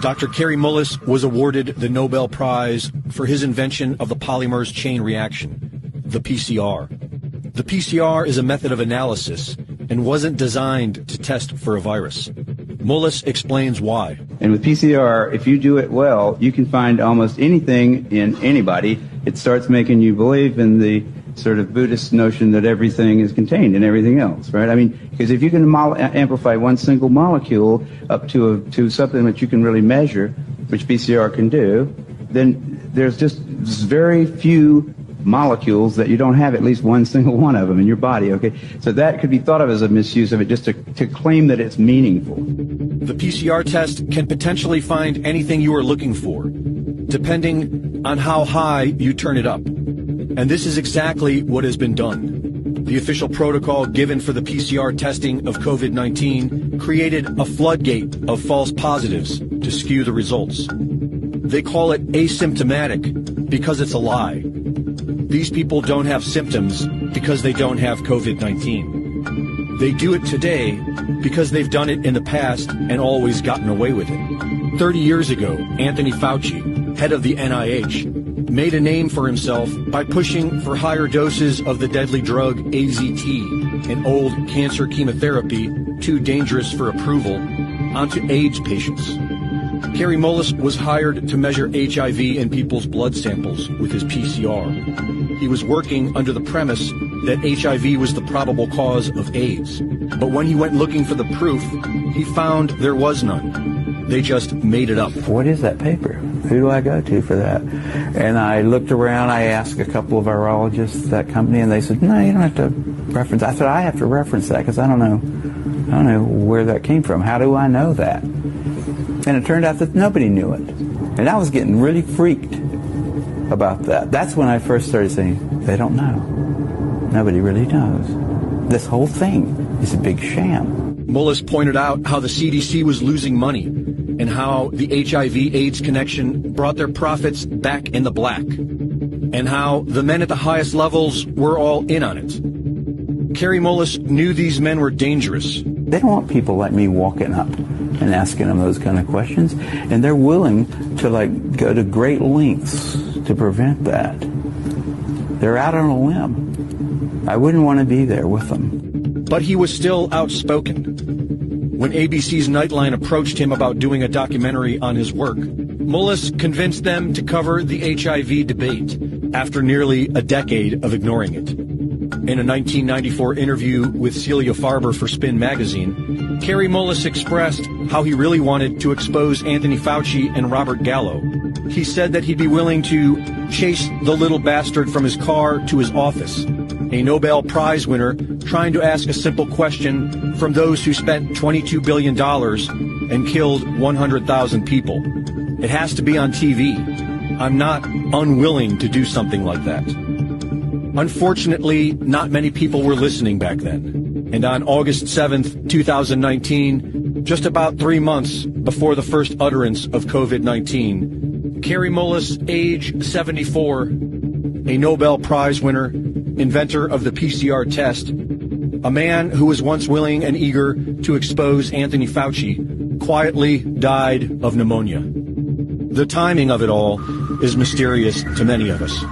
Dr. Kary Mullis was awarded the Nobel Prize for his invention of the polymerase chain reaction, the PCR. The PCR is a method of analysis and wasn't designed to test for a virus. Mullis explains why. And with PCR, if you do it well, you can find almost anything in anybody. It starts making you believe in the sort of Buddhist notion that everything is contained in everything else, right? I mean, because if you can amplify one single molecule up to something that you can really measure, which PCR can do, then there's just very few molecules that you don't have at least one single one of them in your body, okay? So that could be thought of as a misuse of it, just to claim that it's meaningful. The PCR test can potentially find anything you are looking for, depending on how high you turn it up. And this is exactly what has been done. The official protocol given for the PCR testing of COVID-19 created a floodgate of false positives to skew the results. They call it asymptomatic because it's a lie. These people don't have symptoms because they don't have COVID-19. They do it today because they've done it in the past and always gotten away with it. 30 years ago, Anthony Fauci, head of the NIH, made a name for himself by pushing for higher doses of the deadly drug AZT, an old cancer chemotherapy too dangerous for approval, onto AIDS patients. Kary Mullis was hired to measure HIV in people's blood samples with his PCR. He was working under the premise that HIV was the probable cause of AIDS. But when he went looking for the proof, he found there was none. They just made it up. What is that paper? Who do I go to for that? And I looked around, I asked a couple of virologists at that company, and they said, no, you don't have to reference. I said, I have to reference that because I don't know where that came from. How do I know that? And it turned out that nobody knew it. And I was getting really freaked about that. That's when I first started saying, they don't know. Nobody really knows. This whole thing is a big sham. Mullis pointed out how the CDC was losing money and how the HIV-AIDS connection brought their profits back in the black, and how the men at the highest levels were all in on it. Kary Mullis knew these men were dangerous. They don't want people like me walking up and asking them those kind of questions, and they're willing to go to great lengths to prevent that. They're out on a limb. I wouldn't want to be there with them. But he was still outspoken. When ABC's Nightline approached him about doing a documentary on his work, Mullis convinced them to cover the HIV debate after nearly a decade of ignoring it. In a 1994 interview with Celia Farber for Spin magazine, Kary Mullis expressed how he really wanted to expose Anthony Fauci and Robert Gallo. He said that he'd be willing to chase the little bastard from his car to his office, a Nobel Prize winner trying to ask a simple question from those who spent $22 billion and killed 100,000 people. It has to be on TV. I'm not unwilling to do something like that. Unfortunately, not many people were listening back then. And on August 7th, 2019, just about 3 months before the first utterance of COVID-19, Kary Mullis, age 74, a Nobel Prize winner, inventor of the PCR test, a man who was once willing and eager to expose Anthony Fauci, quietly died of pneumonia. The timing of it all is mysterious to many of us.